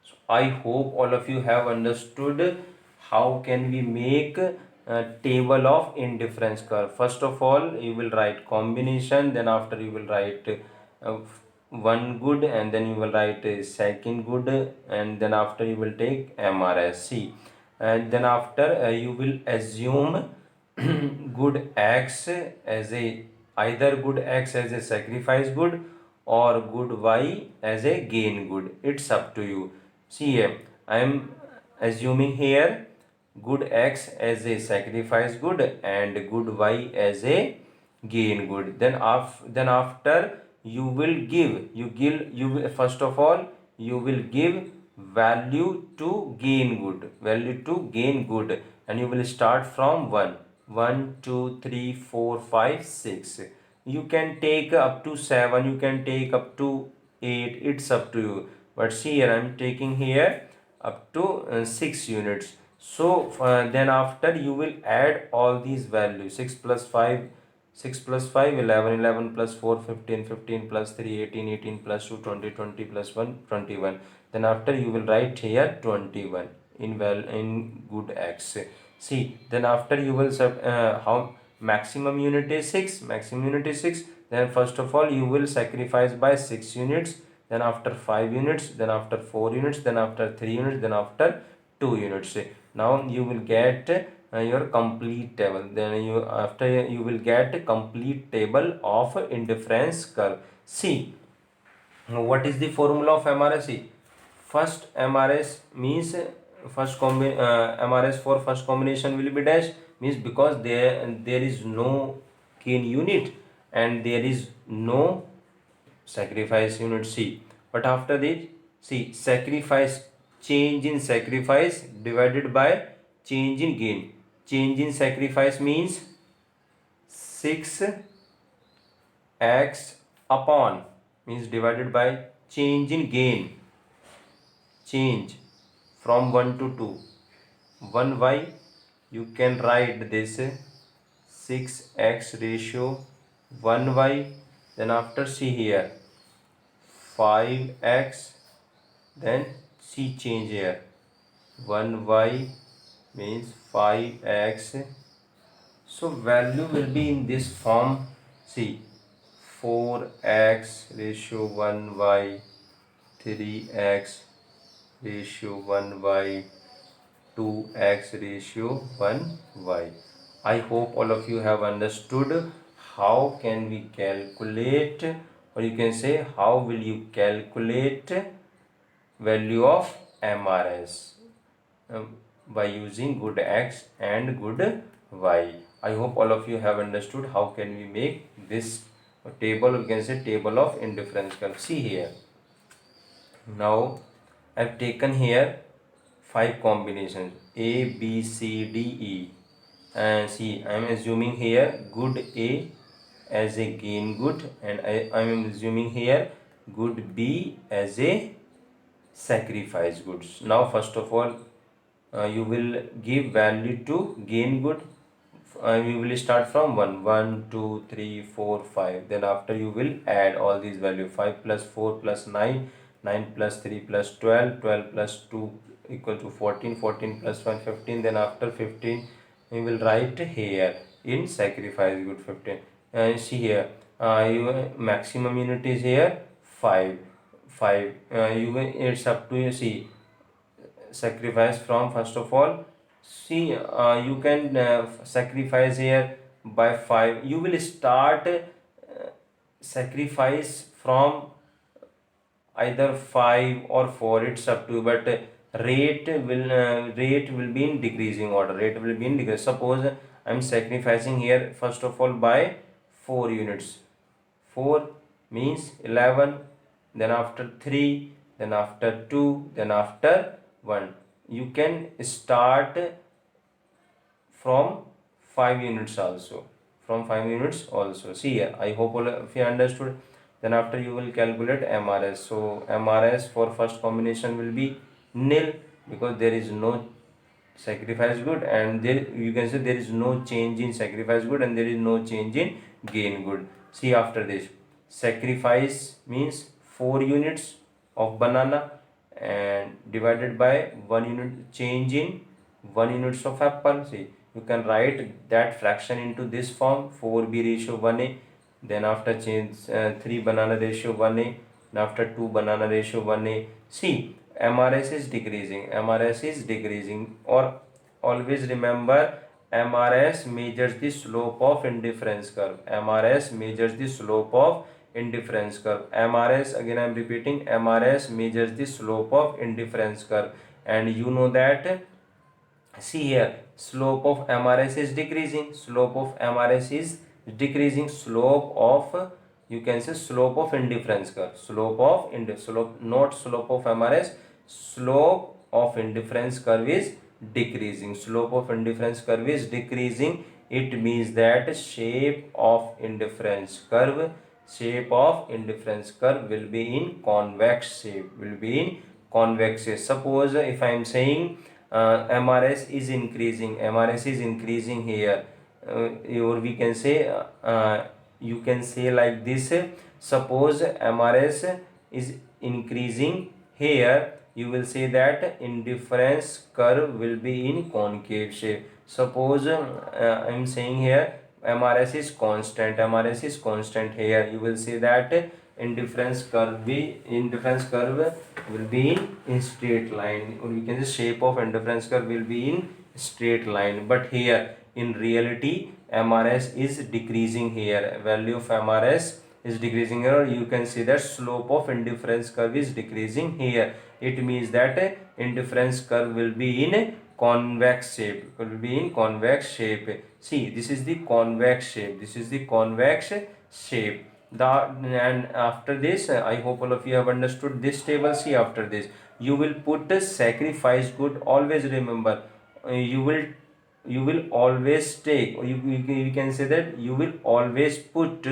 So I hope all of you have understood how can we make a table of indifference curve. First of all, you will write combination, then after you will write uh, one good, and then you will write a second good, and then after you will take MRSC, and then after you will assume good X as a either good X as a sacrifice good or good Y as a gain good. It's up to you. See here, I am assuming here good X as a sacrifice good and good Y as a gain good. Then after you will, first of all you will give value to gain good, and you will start from 1 2 3 4 5 6. You can take up to 7, you can take up to 8, it's up to you. But see here, I'm taking here up to 6 units. So then after you will add all these values. 6 plus 5, 6 plus 5 11, 11 plus 4 15, 15 plus 3 18, 18 plus 2 20, 20 plus 1 21. Then after you will write here 21 in good X. See, then after you will how maximum unit is 6, maximum unit is 6. Then first of all you will sacrifice by 6 units, then after 5 units, then after 4 units, then after 3 units, then after 2 units. Now you will get your complete table. Then you will get a complete table of indifference curve. See, what is the formula of MRSC? First MRS means MRS for first combination will be dash, means because there is no gain unit and there is no sacrifice unit. C. But after this, see, sacrifice, change in sacrifice divided by change in gain. Change in sacrifice means 6x upon, means divided by change in gain, change from 1 to 2. 1y, you can write this 6x ratio 1y. Then after see here 5x, then see change here 1y means 5x. So value will be in this form. See, 4x ratio 1y, 3x ratio 1y, 2x ratio 1y. I hope all of you have understood how can we calculate, or you can say how will you calculate value of MRS by using good X and good Y. I hope all of you have understood how can we make this table, you can say table of indifference curve. See here, now I've taken here 5 combinations A, B, C, D, E, and see, I am assuming here good A as a gain good, and I am assuming here good B as a sacrifice goods. Now first of all you will give value to gain good. You will start from 1 2 3 4 5. Then after you will add all these values. 5 plus 4 plus 9, 9 plus 3 plus 12, 12 plus 2 equal to 14, 14 plus 1 15. Then after 15 you will write here in sacrifice good 15. See here, your maximum unit is here 5. You will, it's up to you. See, sacrifice from, first of all, see, you can sacrifice here by 5. You will start sacrifice from either 5 or 4, it's up to you. But rate will be in decreasing order. Rate will be in decrease. Suppose I'm sacrificing here first of all by 4 units. 4 means 11, then after 3, then after 2, then after 1. You can start from 5 units also. From 5 units also. See here, I hope all of you understood. Then after you will calculate MRS. So MRS for first combination will be nil, because there is no sacrifice good, and there you can say there is no change in sacrifice good and there is no change in gain good. See, after this, sacrifice means 4 units of banana, and divided by 1 unit change in 1 units of apple. See, you can write that fraction into this form, 4b ratio 1a. Then after change 3 banana ratio 1a. And after 2 banana ratio 1a. See, MRS is decreasing. MRS is decreasing. Or always remember, MRS measures the slope of indifference curve. MRS measures the slope of indifference curve. MRS, again I am repeating, MRS measures the slope of indifference curve. And you know that, see here, slope of MRS is decreasing. Slope of MRS is decreasing. Slope of, you can say, slope of indifference curve. Slope of slope, not slope of MRS. Slope of indifference curve is decreasing. Slope of indifference curve is decreasing. It means that shape of indifference curve will be in convex shape. Suppose if I am saying MRS is increasing here, or we can say, you can say like this, suppose MRS is increasing here, you will say that indifference curve will be in concave shape. Suppose I am saying here MRS is constant here, you will say that indifference curve will be in straight line, or we can say shape of indifference curve will be in straight line. But here in reality MRS is decreasing here, value of MRS is decreasing here. You can see that slope of indifference curve is decreasing here. It means that indifference curve will be in convex shape. See, this is the convex shape. And after this, I hope all of you have understood this table. See, after this you will put a sacrifice good. Always remember, you will always take, or you can say that you will always put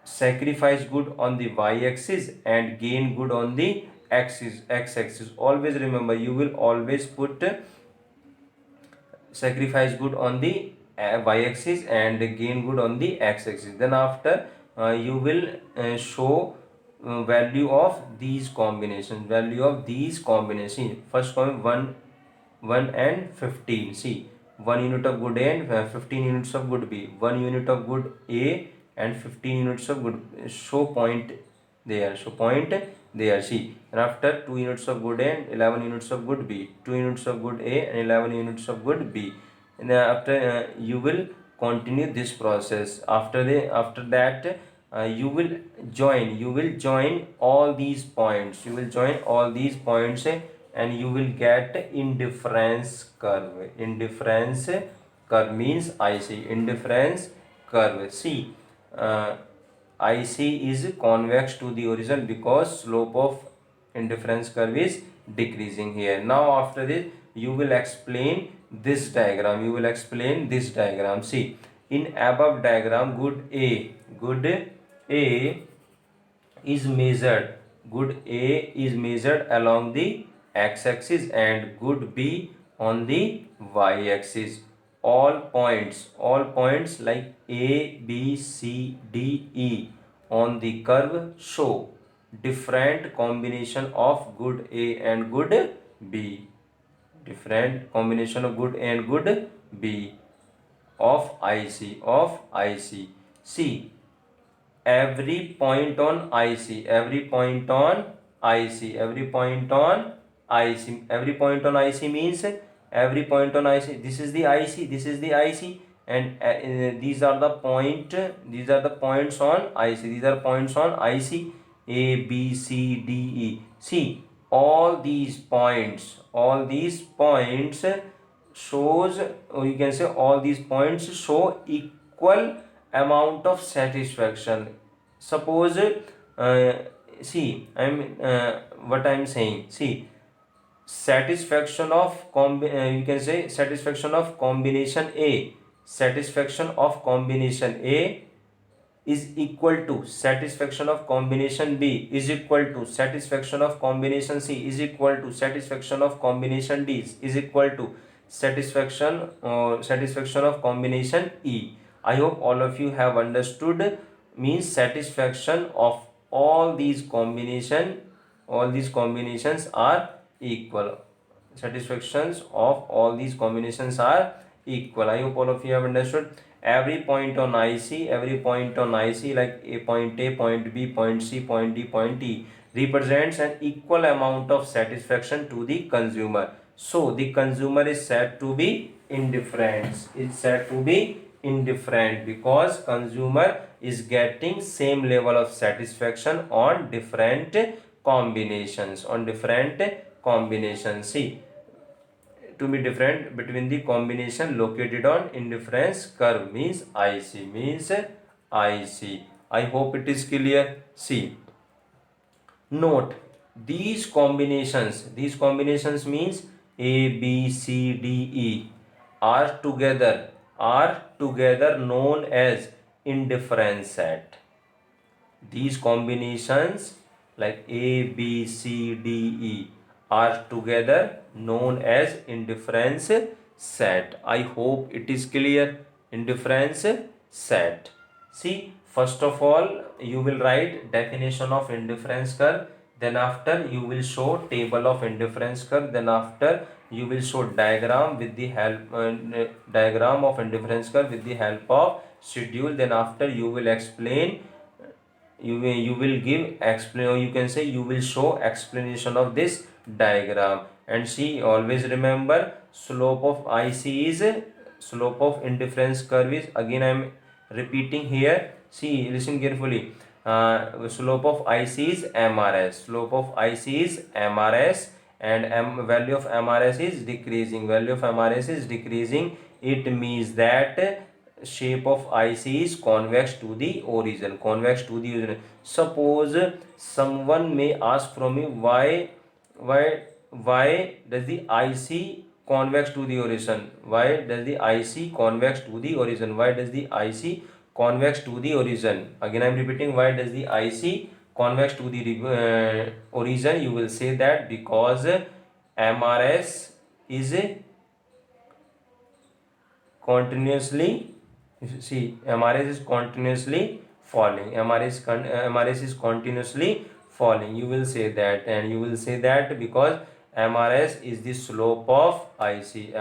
sacrifice good on the y-axis and gain good on the x-axis. Always remember, you will always put sacrifice good on the y-axis and gain good on the x-axis. Then after you will show value of these combinations. First column 1 and 15. See, 1 unit of good A and 15 units of good B. 1 unit of good A and 15 units of good, show point there. See, and after 2 units of good A and 11 units of good B. 2 units of good A and 11 units of good B. And then after you will continue this process. After that you will join all these points. And you will get indifference curve. Indifference curve means IC. Indifference curve. See, IC is convex to the origin because slope of indifference curve is decreasing here. Now after this you will explain this diagram. See, in above diagram, good A is measured. Along the x-axis and good B on the y-axis. All points like A, B, C, D, E on the curve show different combination of good A and good B. Different combination of good A and good B of IC. See, every point on IC means every point on IC. This is the IC, and these are the points on IC. A, B, C, D, E. See, all these points shows, or you can say all these points show equal amount of satisfaction. Suppose see, what I'm saying. See, satisfaction of you can say satisfaction of combination A is equal to satisfaction of combination B is equal to satisfaction of combination C is equal to satisfaction of combination D is equal to satisfaction of combination E. I hope all of you have understood. Means satisfaction of all these combination all these combinations are equal. Satisfactions of all these combinations are equal. I hope all of you have understood. Every point on IC, like a point A, point B, point C, point D, point E, represents an equal amount of satisfaction to the consumer. So the consumer is said to be indifferent. It's said to be indifferent because consumer is getting same level of satisfaction on different combinations. See, to be different between the combination located on indifference curve means IC. I hope it is clear. See, note these combinations means A, B, C, D, E are together known as indifference set. These combinations like A, B, C, D, E are together known as indifference set. I hope it is clear. Indifference set. See, first of all, you will write definition of indifference curve. Then after you will show table of indifference curve. Then after you will show diagram with the help diagram of indifference curve with the help of schedule. Then after you will explain, you will give explain, or you can say you will show explanation of this diagram. And see, always remember, slope of indifference curve is, again I am repeating here. See, listen carefully. Slope of IC is MRS. And value of MRS is decreasing. It means that shape of IC is convex to the origin. Suppose someone may ask from me, why does the IC convex to the origin? Why does the IC convex to the origin? Again I am repeating, why does the IC convex to the origin? You will say that because MRS is continuously, see, MRS is continuously falling. MRS is continuously falling. You will say that, and you will say that because MRS is the slope of IC.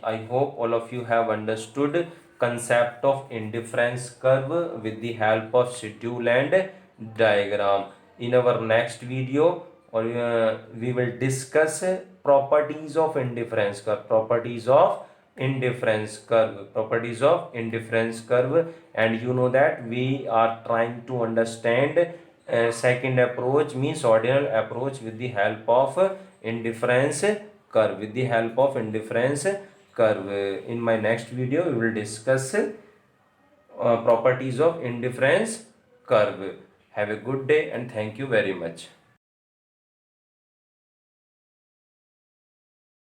I hope all of you have understood concept of indifference curve with the help of schedule and diagram. In our next video, we will discuss properties of indifference curve. And you know that we are trying to understand second approach, means ordinal approach, with the help of indifference curve. In my next video we will discuss properties of indifference curve. Have a good day and thank you very much.